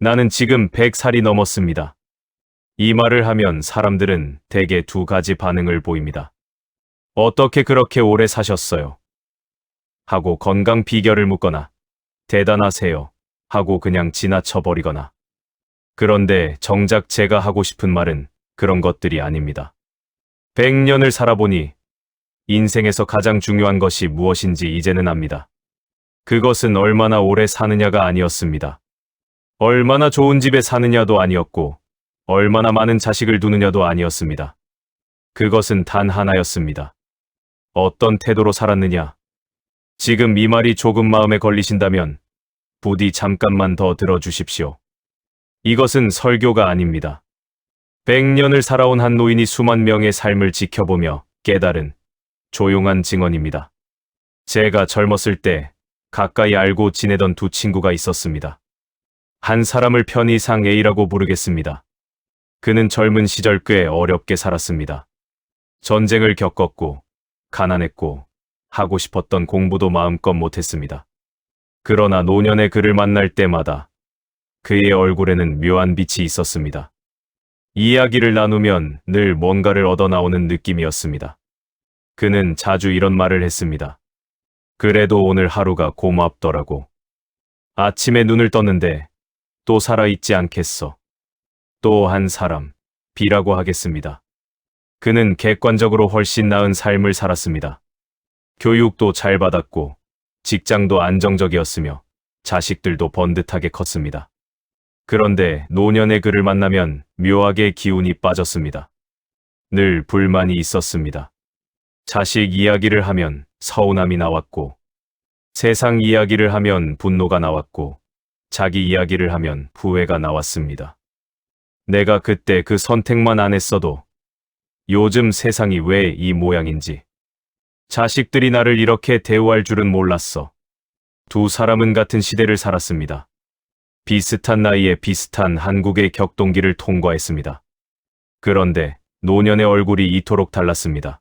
나는 지금 100살이 넘었습니다. 이 말을 하면 사람들은 대개 두 가지 반응을 보입니다. 어떻게 그렇게 오래 사셨어요? 하고 건강 비결을 묻거나 대단하세요 하고 그냥 지나쳐버리거나. 그런데 정작 제가 하고 싶은 말은 그런 것들이 아닙니다. 100년을 살아보니 인생에서 가장 중요한 것이 무엇인지 이제는 압니다. 그것은 얼마나 오래 사느냐가 아니었습니다. 얼마나 좋은 집에 사느냐도 아니었고 얼마나 많은 자식을 두느냐도 아니었습니다. 그것은 단 하나였습니다. 어떤 태도로 살았느냐. 지금 이 말이 조금 마음에 걸리신다면 부디 잠깐만 더 들어주십시오. 이것은 설교가 아닙니다. 100년을 살아온 한 노인이 수만 명의 삶을 지켜보며 깨달은 조용한 증언입니다. 제가 젊었을 때 가까이 알고 지내던 두 친구가 있었습니다. 한 사람을 편의상 A라고 부르겠습니다. 그는 젊은 시절 꽤 어렵게 살았습니다. 전쟁을 겪었고 가난했고 하고 싶었던 공부도 마음껏 못했습니다. 그러나 노년의 그를 만날 때마다 그의 얼굴에는 묘한 빛이 있었습니다. 이야기를 나누면 늘 뭔가를 얻어 나오는 느낌이었습니다. 그는 자주 이런 말을 했습니다. 그래도 오늘 하루가 고맙더라고. 아침에 눈을 떴는데 또 살아있지 않겠어. 또 한 사람, B라고 하겠습니다. 그는 객관적으로 훨씬 나은 삶을 살았습니다. 교육도 잘 받았고 직장도 안정적이었으며 자식들도 번듯하게 컸습니다. 그런데 노년의 그를 만나면 묘하게 기운이 빠졌습니다. 늘 불만이 있었습니다. 자식 이야기를 하면 서운함이 나왔고 세상 이야기를 하면 분노가 나왔고 자기 이야기를 하면 후회가 나왔습니다. 내가 그때 그 선택만 안 했어도 요즘 세상이 왜 이 모양인지, 자식들이 나를 이렇게 대우할 줄은 몰랐어. 두 사람은 같은 시대를 살았습니다. 비슷한 나이에 비슷한 한국의 격동기를 통과했습니다. 그런데 노년의 얼굴이 이토록 달랐습니다.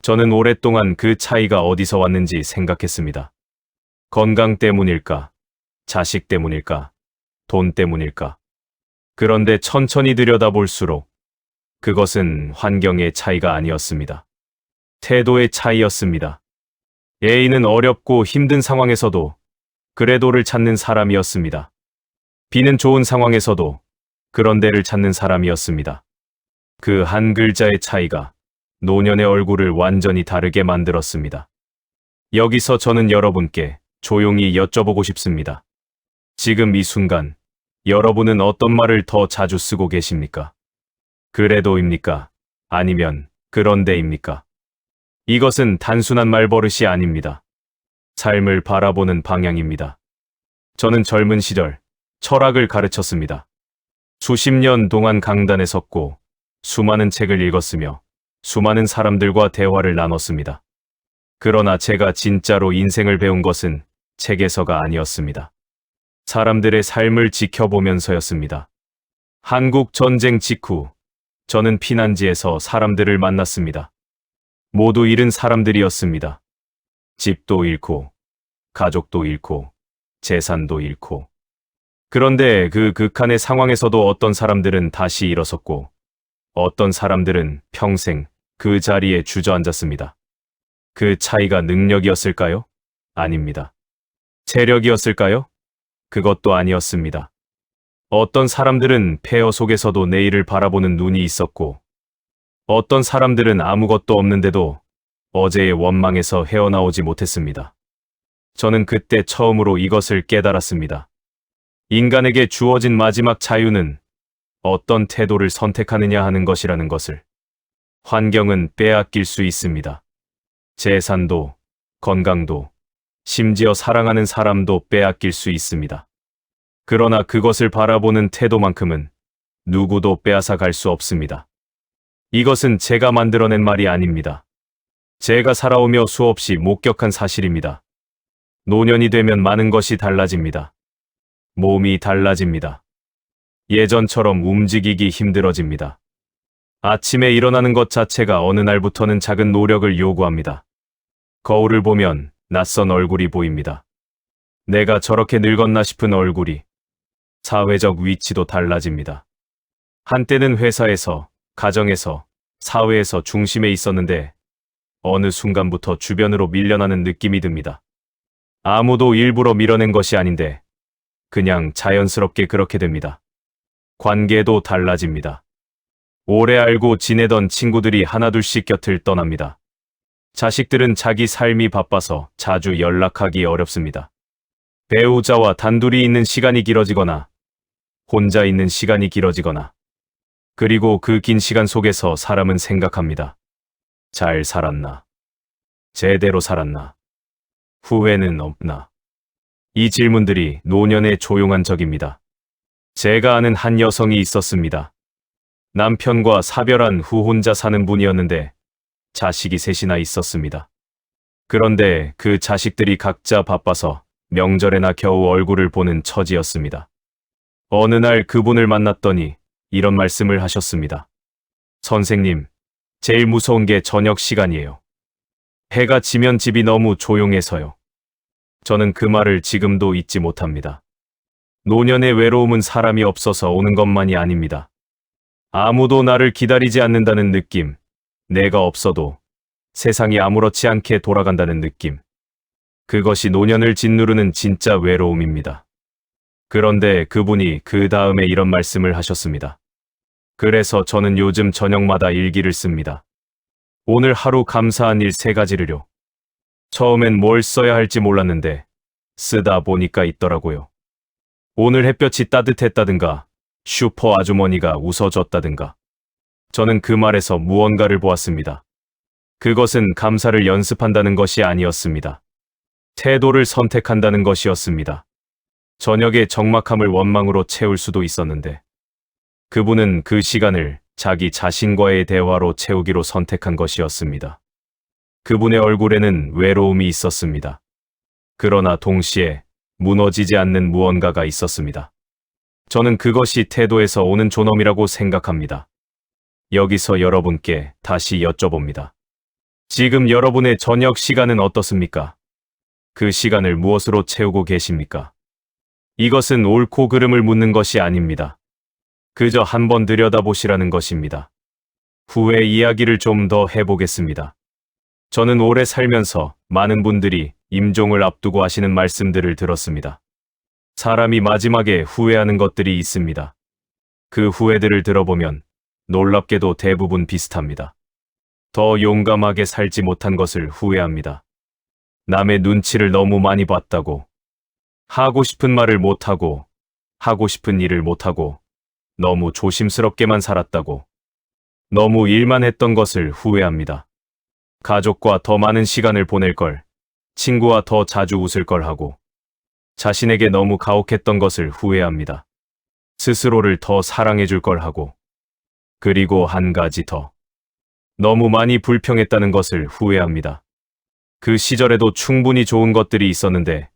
저는 오랫동안 그 차이가 어디서 왔는지 생각했습니다. 건강 때문일까? 자식 때문일까? 돈 때문일까? 그런데 천천히 들여다볼수록 그것은 환경의 차이가 아니었습니다. 태도의 차이였습니다. A는 어렵고 힘든 상황에서도 그래도를 찾는 사람이었습니다. B는 좋은 상황에서도 그런 데를 찾는 사람이었습니다. 그 한 글자의 차이가 노년의 얼굴을 완전히 다르게 만들었습니다. 여기서 저는 여러분께 조용히 여쭤보고 싶습니다. 지금 이 순간 여러분은 어떤 말을 더 자주 쓰고 계십니까? 그래도입니까? 아니면 그런데입니까? 이것은 단순한 말버릇이 아닙니다. 삶을 바라보는 방향입니다. 저는 젊은 시절 철학을 가르쳤습니다. 수십 년 동안 강단에 섰고 수많은 책을 읽었으며 수많은 사람들과 대화를 나눴습니다. 그러나 제가 진짜로 인생을 배운 것은 책에서가 아니었습니다. 사람들의 삶을 지켜보면서였습니다. 한국 전쟁 직후 저는 피난지에서 사람들을 만났습니다. 모두 잃은 사람들이었습니다. 집도 잃고 가족도 잃고 재산도 잃고. 그런데 그 극한의 상황에서도 어떤 사람들은 다시 일어섰고 어떤 사람들은 평생 그 자리에 주저앉았습니다. 그 차이가 능력이었을까요? 아닙니다. 체력이었을까요? 그것도 아니었습니다. 어떤 사람들은 폐허 속에서도 내일을 바라보는 눈이 있었고 어떤 사람들은 아무것도 없는데도 어제의 원망에서 헤어나오지 못했습니다. 저는 그때 처음으로 이것을 깨달았습니다. 인간에게 주어진 마지막 자유는 어떤 태도를 선택하느냐 하는 것이라는 것을. 환경은 빼앗길 수 있습니다. 재산도, 건강도, 심지어 사랑하는 사람도 빼앗길 수 있습니다. 그러나 그것을 바라보는 태도만큼은 누구도 빼앗아 갈 수 없습니다. 이것은 제가 만들어낸 말이 아닙니다. 제가 살아오며 수없이 목격한 사실입니다. 노년이 되면 많은 것이 달라집니다. 몸이 달라집니다. 예전처럼 움직이기 힘들어집니다. 아침에 일어나는 것 자체가 어느 날부터는 작은 노력을 요구합니다. 거울을 보면 낯선 얼굴이 보입니다. 내가 저렇게 늙었나 싶은 얼굴이, 사회적 위치도 달라집니다. 한때는 회사에서, 가정에서, 사회에서 중심에 있었는데 어느 순간부터 주변으로 밀려나는 느낌이 듭니다. 아무도 일부러 밀어낸 것이 아닌데 그냥 자연스럽게 그렇게 됩니다. 관계도 달라집니다. 오래 알고 지내던 친구들이 하나둘씩 곁을 떠납니다. 자식들은 자기 삶이 바빠서 자주 연락하기 어렵습니다. 배우자와 단둘이 있는 시간이 길어지거나 혼자 있는 시간이 길어지거나 그리고 그 긴 시간 속에서 사람은 생각합니다. 잘 살았나? 제대로 살았나? 후회는 없나? 이 질문들이 노년의 조용한 적입니다. 제가 아는 한 여성이 있었습니다. 남편과 사별한 후 혼자 사는 분이었는데 자식이 셋이나 있었습니다. 그런데 그 자식들이 각자 바빠서 명절에나 겨우 얼굴을 보는 처지였습니다. 어느 날 그분을 만났더니 이런 말씀을 하셨습니다. 선생님, 제일 무서운 게 저녁 시간이에요. 해가 지면 집이 너무 조용해서요. 저는 그 말을 지금도 잊지 못합니다. 노년의 외로움은 사람이 없어서 오는 것만이 아닙니다. 아무도 나를 기다리지 않는다는 느낌, 내가 없어도 세상이 아무렇지 않게 돌아간다는 느낌. 그것이 노년을 짓누르는 진짜 외로움입니다. 그런데 그분이 그 다음에 이런 말씀을 하셨습니다. 그래서 저는 요즘 저녁마다 일기를 씁니다. 오늘 하루 감사한 일 3가지를요. 처음엔 뭘 써야 할지 몰랐는데 쓰다 보니까 있더라고요. 오늘 햇볕이 따뜻했다든가 슈퍼 아주머니가 웃어줬다든가. 저는 그 말에서 무언가를 보았습니다. 그것은 감사를 연습한다는 것이 아니었습니다. 태도를 선택한다는 것이었습니다. 저녁의 적막함을 원망으로 채울 수도 있었는데 그분은 그 시간을 자기 자신과의 대화로 채우기로 선택한 것이었습니다. 그분의 얼굴에는 외로움이 있었습니다. 그러나 동시에 무너지지 않는 무언가가 있었습니다. 저는 그것이 태도에서 오는 존엄이라고 생각합니다. 여기서 여러분께 다시 여쭤봅니다. 지금 여러분의 저녁 시간은 어떻습니까? 그 시간을 무엇으로 채우고 계십니까? 이것은 옳고 그름을 묻는 것이 아닙니다. 그저 한번 들여다보시라는 것입니다. 후에 이야기를 좀 더 해보겠습니다. 저는 오래 살면서 많은 분들이 임종을 앞두고 하시는 말씀들을 들었습니다. 사람이 마지막에 후회하는 것들이 있습니다. 그 후회들을 들어보면 놀랍게도 대부분 비슷합니다. 더 용감하게 살지 못한 것을 후회합니다. 남의 눈치를 너무 많이 봤다고, 하고 싶은 말을 못하고, 하고 싶은 일을 못하고, 너무 조심스럽게만 살았다고, 너무 일만 했던 것을 후회합니다. 가족과 더 많은 시간을 보낼 걸, 친구와 더 자주 웃을 걸 하고, 자신에게 너무 가혹했던 것을 후회합니다. 스스로를 더 사랑해 줄 걸 하고, 그리고 한 가지 더. 너무 많이 불평했다는 것을 후회합니다. 그 시절에도 충분히 좋은 것들이 있었는데,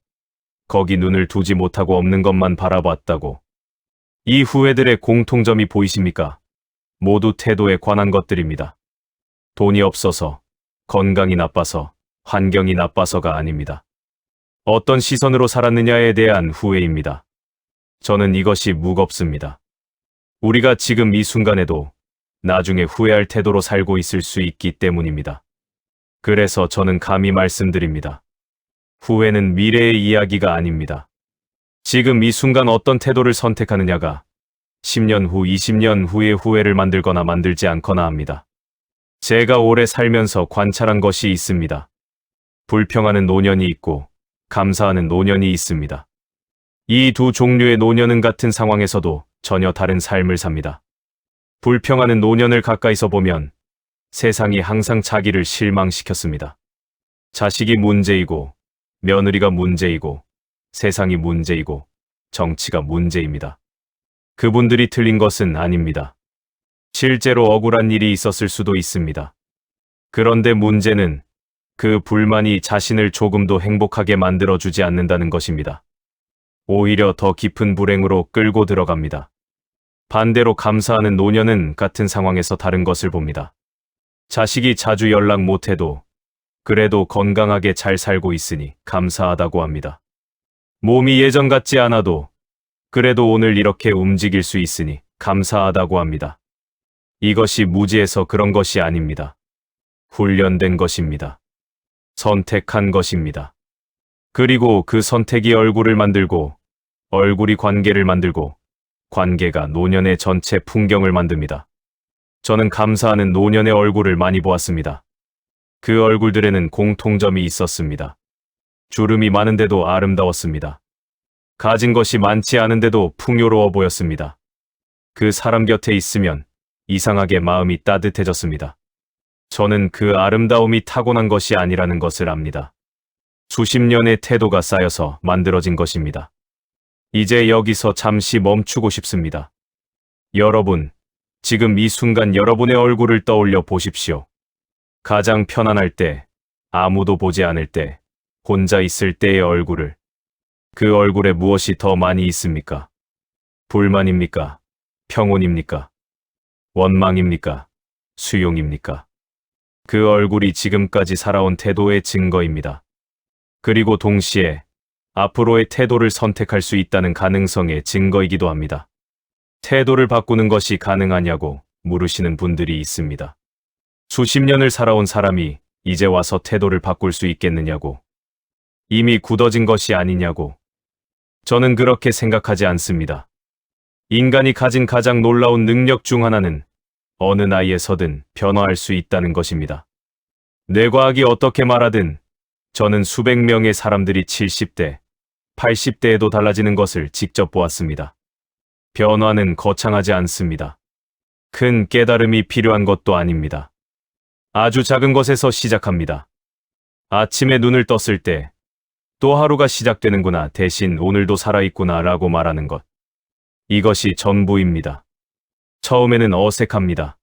거기 눈을 두지 못하고 없는 것만 바라봤다고. 이 후회들의 공통점이 보이십니까? 모두 태도에 관한 것들입니다. 돈이 없어서, 건강이 나빠서, 환경이 나빠서가 아닙니다. 어떤 시선으로 살았느냐에 대한 후회입니다. 저는 이것이 무겁습니다. 우리가 지금 이 순간에도 나중에 후회할 태도로 살고 있을 수 있기 때문입니다. 그래서 저는 감히 말씀드립니다. 후회는 미래의 이야기가 아닙니다. 지금 이 순간 어떤 태도를 선택하느냐가 10년 후, 20년 후의 후회를 만들거나 만들지 않거나 합니다. 제가 오래 살면서 관찰한 것이 있습니다. 불평하는 노년이 있고 감사하는 노년이 있습니다. 이 두 종류의 노년은 같은 상황에서도 전혀 다른 삶을 삽니다. 불평하는 노년을 가까이서 보면 세상이 항상 자기를 실망시켰습니다. 자식이 문제이고 며느리가 문제이고 세상이 문제이고 정치가 문제입니다. 그분들이 틀린 것은 아닙니다. 실제로 억울한 일이 있었을 수도 있습니다. 그런데 문제는 그 불만이 자신을 조금도 행복하게 만들어주지 않는다는 것입니다. 오히려 더 깊은 불행으로 끌고 들어갑니다. 반대로 감사하는 노년은 같은 상황에서 다른 것을 봅니다. 자식이 자주 연락 못해도 그래도 건강하게 잘 살고 있으니 감사하다고 합니다. 몸이 예전 같지 않아도 그래도 오늘 이렇게 움직일 수 있으니 감사하다고 합니다. 이것이 무지해서 그런 것이 아닙니다. 훈련된 것입니다. 선택한 것입니다. 그리고 그 선택이 얼굴을 만들고, 얼굴이 관계를 만들고, 관계가 노년의 전체 풍경을 만듭니다. 저는 감사하는 노년의 얼굴을 많이 보았습니다. 그 얼굴들에는 공통점이 있었습니다. 주름이 많은데도 아름다웠습니다. 가진 것이 많지 않은데도 풍요로워 보였습니다. 그 사람 곁에 있으면 이상하게 마음이 따뜻해졌습니다. 저는 그 아름다움이 타고난 것이 아니라는 것을 압니다. 수십 년의 태도가 쌓여서 만들어진 것입니다. 이제 여기서 잠시 멈추고 싶습니다. 여러분, 지금 이 순간 여러분의 얼굴을 떠올려 보십시오. 가장 편안할 때, 아무도 보지 않을 때, 혼자 있을 때의 얼굴을. 그 얼굴에 무엇이 더 많이 있습니까? 불만입니까? 평온입니까? 원망입니까? 수용입니까? 그 얼굴이 지금까지 살아온 태도의 증거입니다. 그리고 동시에 앞으로의 태도를 선택할 수 있다는 가능성의 증거이기도 합니다. 태도를 바꾸는 것이 가능하냐고 물으시는 분들이 있습니다. 수십 년을 살아온 사람이 이제 와서 태도를 바꿀 수 있겠느냐고. 이미 굳어진 것이 아니냐고. 저는 그렇게 생각하지 않습니다. 인간이 가진 가장 놀라운 능력 중 하나는 어느 나이에서든 변화할 수 있다는 것입니다. 뇌과학이 어떻게 말하든 저는 수백 명의 사람들이 70대, 80대에도 달라지는 것을 직접 보았습니다. 변화는 거창하지 않습니다. 큰 깨달음이 필요한 것도 아닙니다. 아주 작은 것에서 시작합니다. 아침에 눈을 떴을 때 또 하루가 시작되는구나, 대신 오늘도 살아있구나 라고 말하는 것. 이것이 전부입니다. 처음에는 어색합니다.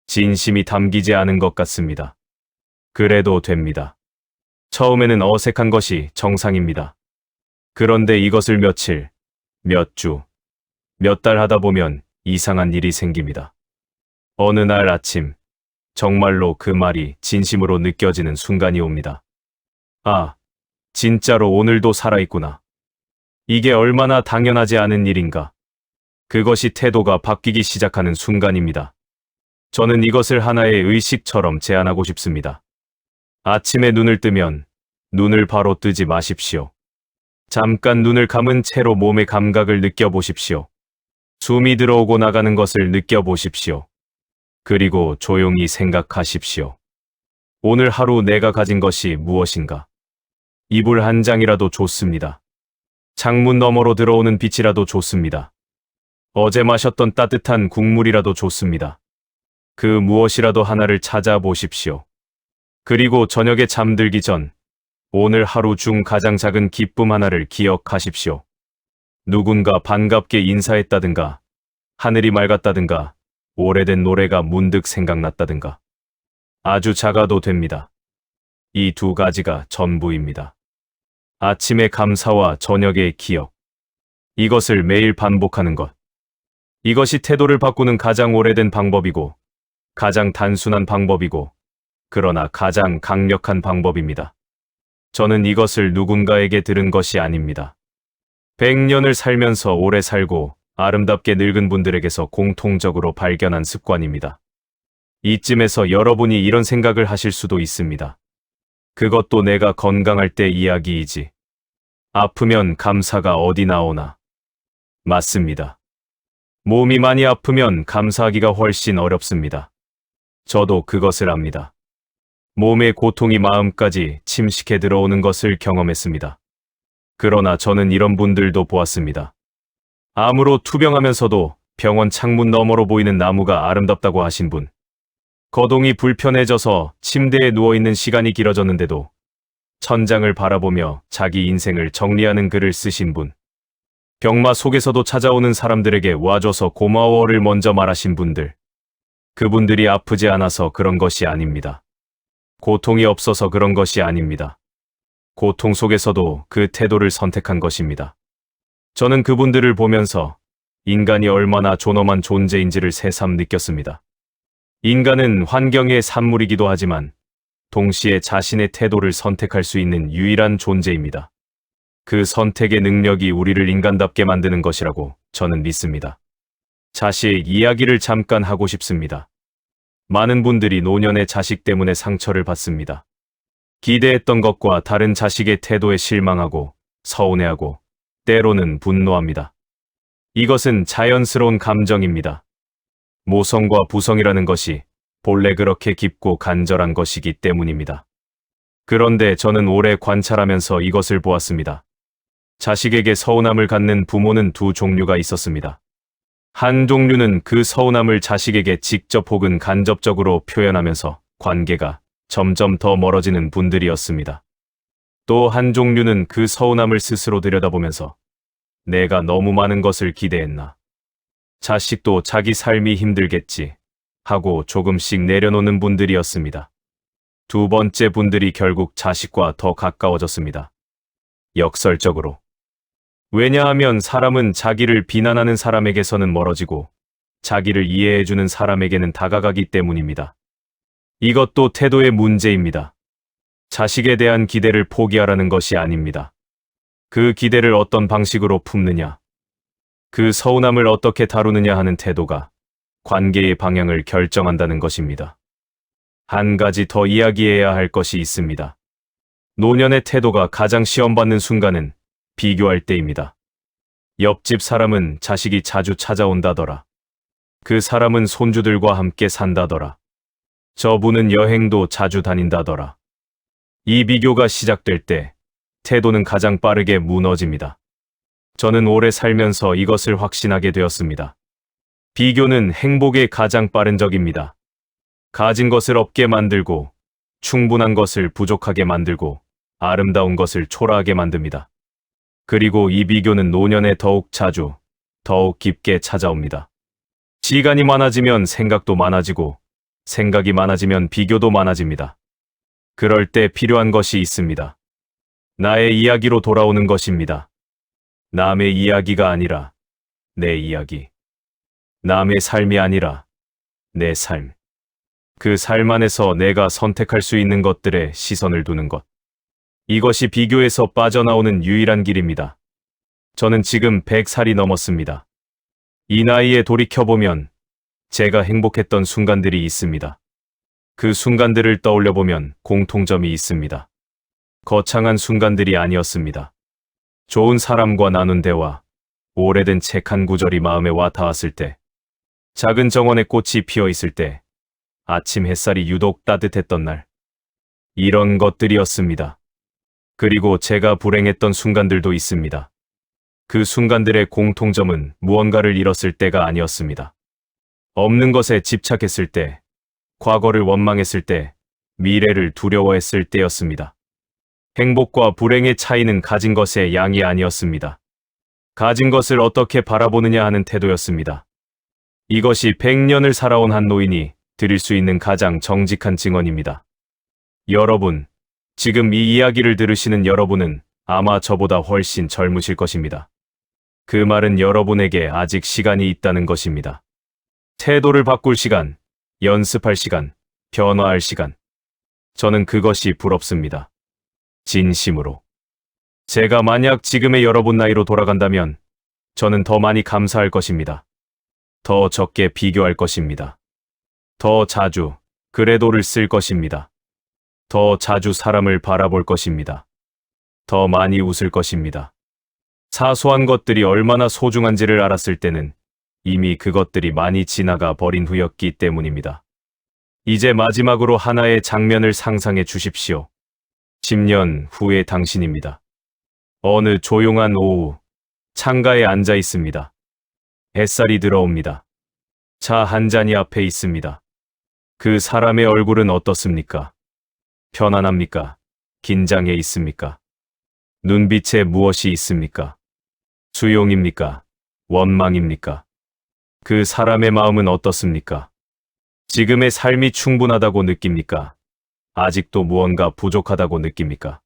진심이 담기지 않은 것 같습니다. 그래도 됩니다. 처음에는 어색한 것이 정상입니다. 그런데 이것을 며칠, 몇 주, 몇 달 하다 보면 이상한 일이 생깁니다. 어느 날 아침, 정말로 그 말이 진심으로 느껴지는 순간이 옵니다. 아, 진짜로 오늘도 살아있구나. 이게 얼마나 당연하지 않은 일인가. 그것이 태도가 바뀌기 시작하는 순간입니다. 저는 이것을 하나의 의식처럼 제안하고 싶습니다. 아침에 눈을 뜨면 눈을 바로 뜨지 마십시오. 잠깐 눈을 감은 채로 몸의 감각을 느껴보십시오. 숨이 들어오고 나가는 것을 느껴보십시오. 그리고 조용히 생각하십시오. 오늘 하루 내가 가진 것이 무엇인가? 이불 한 장이라도 좋습니다. 창문 너머로 들어오는 빛이라도 좋습니다. 어제 마셨던 따뜻한 국물이라도 좋습니다. 그 무엇이라도 하나를 찾아보십시오. 그리고 저녁에 잠들기 전 오늘 하루 중 가장 작은 기쁨 하나를 기억하십시오. 누군가 반갑게 인사했다든가, 하늘이 맑았다든가, 오래된 노래가 문득 생각났다든가. 아주 작아도 됩니다. 이 두 가지가 전부입니다. 아침의 감사와 저녁의 기억. 이것을 매일 반복하는 것. 이것이 태도를 바꾸는 가장 오래된 방법이고, 가장 단순한 방법이고, 그러나 가장 강력한 방법입니다. 저는 이것을 누군가에게 들은 것이 아닙니다. 100년을 살면서 오래 살고 아름답게 늙은 분들에게서 공통적으로 발견한 습관입니다. 이쯤에서 여러분이 이런 생각을 하실 수도 있습니다. 그것도 내가 건강할 때 이야기이지. 아프면 감사가 어디 나오나. 맞습니다. 몸이 많이 아프면 감사하기가 훨씬 어렵습니다. 저도 그것을 압니다. 몸의 고통이 마음까지 침식해 들어오는 것을 경험했습니다. 그러나 저는 이런 분들도 보았습니다. 암으로 투병하면서도 병원 창문 너머로 보이는 나무가 아름답다고 하신 분. 거동이 불편해져서 침대에 누워있는 시간이 길어졌는데도 천장을 바라보며 자기 인생을 정리하는 글을 쓰신 분. 병마 속에서도 찾아오는 사람들에게 와줘서 고마워를 먼저 말하신 분들. 그분들이 아프지 않아서 그런 것이 아닙니다. 고통이 없어서 그런 것이 아닙니다. 고통 속에서도 그 태도를 선택한 것입니다. 저는 그분들을 보면서 인간이 얼마나 존엄한 존재인지를 새삼 느꼈습니다. 인간은 환경의 산물이기도 하지만 동시에 자신의 태도를 선택할 수 있는 유일한 존재입니다. 그 선택의 능력이 우리를 인간답게 만드는 것이라고 저는 믿습니다. 자식 이야기를 잠깐 하고 싶습니다. 많은 분들이 노년의 자식 때문에 상처를 받습니다. 기대했던 것과 다른 자식의 태도에 실망하고 서운해하고 때로는 분노합니다. 이것은 자연스러운 감정입니다. 모성과 부성이라는 것이 본래 그렇게 깊고 간절한 것이기 때문입니다. 그런데 저는 오래 관찰하면서 이것을 보았습니다. 자식에게 서운함을 갖는 부모는 두 종류가 있었습니다. 한 종류는 그 서운함을 자식에게 직접 혹은 간접적으로 표현하면서 관계가 점점 더 멀어지는 분들이었습니다. 또 한 종류는 그 서운함을 스스로 들여다보면서 내가 너무 많은 것을 기대했나? 자식도 자기 삶이 힘들겠지 하고 조금씩 내려놓는 분들이었습니다. 두 번째 분들이 결국 자식과 더 가까워졌습니다. 역설적으로. 왜냐하면 사람은 자기를 비난하는 사람에게서는 멀어지고 자기를 이해해주는 사람에게는 다가가기 때문입니다. 이것도 태도의 문제입니다. 자식에 대한 기대를 포기하라는 것이 아닙니다. 그 기대를 어떤 방식으로 품느냐, 그 서운함을 어떻게 다루느냐 하는 태도가 관계의 방향을 결정한다는 것입니다. 한 가지 더 이야기해야 할 것이 있습니다. 노년의 태도가 가장 시험받는 순간은 비교할 때입니다. 옆집 사람은 자식이 자주 찾아온다더라. 그 사람은 손주들과 함께 산다더라. 저분은 여행도 자주 다닌다더라. 이 비교가 시작될 때 태도는 가장 빠르게 무너집니다. 저는 오래 살면서 이것을 확신하게 되었습니다. 비교는 행복의 가장 빠른 적입니다. 가진 것을 없게 만들고, 충분한 것을 부족하게 만들고, 아름다운 것을 초라하게 만듭니다. 그리고 이 비교는 노년에 더욱 자주, 더욱 깊게 찾아옵니다. 시간이 많아지면 생각도 많아지고, 생각이 많아지면 비교도 많아집니다. 그럴 때 필요한 것이 있습니다. 나의 이야기로 돌아오는 것입니다. 남의 이야기가 아니라 내 이야기. 남의 삶이 아니라 내 삶. 그 삶 안에서 내가 선택할 수 있는 것들에 시선을 두는 것. 이것이 비교에서 빠져나오는 유일한 길입니다. 저는 지금 100살이 넘었습니다. 이 나이에 돌이켜보면 제가 행복했던 순간들이 있습니다. 그 순간들을 떠올려보면 공통점이 있습니다. 거창한 순간들이 아니었습니다. 좋은 사람과 나눈 대화, 오래된 책 한 구절이 마음에 와 닿았을 때, 작은 정원에 꽃이 피어 있을 때, 아침 햇살이 유독 따뜻했던 날. 이런 것들이었습니다. 그리고 제가 불행했던 순간들도 있습니다. 그 순간들의 공통점은 무언가를 잃었을 때가 아니었습니다. 없는 것에 집착했을 때, 과거를 원망했을 때, 미래를 두려워했을 때였습니다. 행복과 불행의 차이는 가진 것의 양이 아니었습니다. 가진 것을 어떻게 바라보느냐 하는 태도였습니다. 이것이 100년을 살아온 한 노인이 드릴 수 있는 가장 정직한 증언입니다. 여러분, 지금 이 이야기를 들으시는 여러분은 아마 저보다 훨씬 젊으실 것입니다. 그 말은 여러분에게 아직 시간이 있다는 것입니다. 태도를 바꿀 시간, 연습할 시간, 변화할 시간. 저는 그것이 부럽습니다. 진심으로. 제가 만약 지금의 여러분 나이로 돌아간다면 저는 더 많이 감사할 것입니다. 더 적게 비교할 것입니다. 더 자주 그래도를 쓸 것입니다. 더 자주 사람을 바라볼 것입니다. 더 많이 웃을 것입니다. 사소한 것들이 얼마나 소중한지를 알았을 때는 이미 그것들이 많이 지나가 버린 후였기 때문입니다. 이제 마지막으로 하나의 장면을 상상해 주십시오. 10년 후의 당신입니다. 어느 조용한 오후, 창가에 앉아 있습니다. 햇살이 들어옵니다. 차 한 잔이 앞에 있습니다. 그 사람의 얼굴은 어떻습니까? 편안합니까? 긴장해 있습니까? 눈빛에 무엇이 있습니까? 수용입니까? 원망입니까? 그 사람의 마음은 어떻습니까? 지금의 삶이 충분하다고 느낍니까? 아직도 무언가 부족하다고 느낍니까?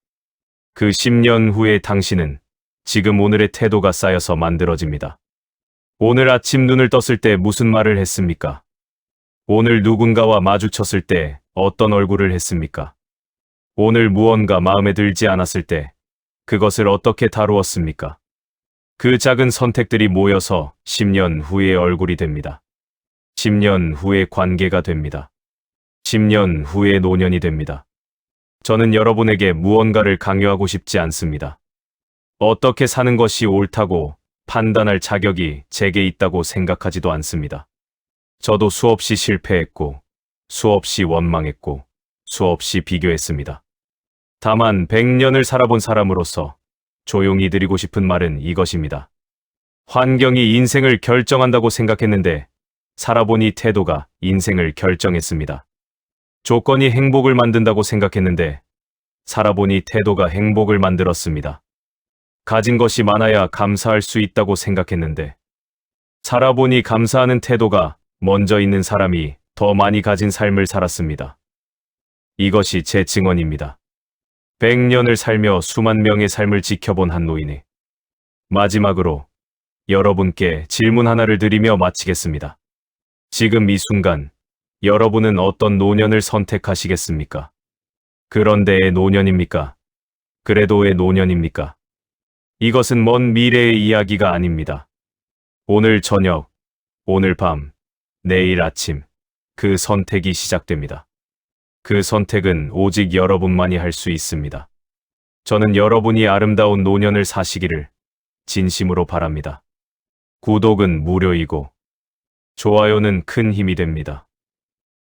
그 10년 후의 당신은 지금 오늘의 태도가 쌓여서 만들어집니다. 오늘 아침 눈을 떴을 때 무슨 말을 했습니까? 오늘 누군가와 마주쳤을 때 어떤 얼굴을 했습니까? 오늘 무언가 마음에 들지 않았을 때 그것을 어떻게 다루었습니까? 그 작은 선택들이 모여서 10년 후의 얼굴이 됩니다. 10년 후의 관계가 됩니다. 10년 후의 노년이 됩니다. 저는 여러분에게 무언가를 강요하고 싶지 않습니다. 어떻게 사는 것이 옳다고 판단할 자격이 제게 있다고 생각하지도 않습니다. 저도 수없이 실패했고, 수없이 원망했고, 수없이 비교했습니다. 다만 100년을 살아본 사람으로서 조용히 드리고 싶은 말은 이것입니다. 환경이 인생을 결정한다고 생각했는데 살아보니 태도가 인생을 결정했습니다. 조건이 행복을 만든다고 생각했는데 살아보니 태도가 행복을 만들었습니다. 가진 것이 많아야 감사할 수 있다고 생각했는데 살아보니 감사하는 태도가 먼저 있는 사람이 더 많이 가진 삶을 살았습니다. 이것이 제 증언입니다. 100년을 살며 수만 명의 삶을 지켜본 한 노인이 마지막으로 여러분께 질문 하나를 드리며 마치겠습니다. 지금 이 순간 여러분은 어떤 노년을 선택하시겠습니까? 그런데의 노년입니까? 그래도의 노년입니까? 이것은 먼 미래의 이야기가 아닙니다. 오늘 저녁, 오늘 밤, 내일 아침 그 선택이 시작됩니다. 그 선택은 오직 여러분만이 할 수 있습니다. 저는 여러분이 아름다운 노년을 사시기를 진심으로 바랍니다. 구독은 무료이고 좋아요는 큰 힘이 됩니다.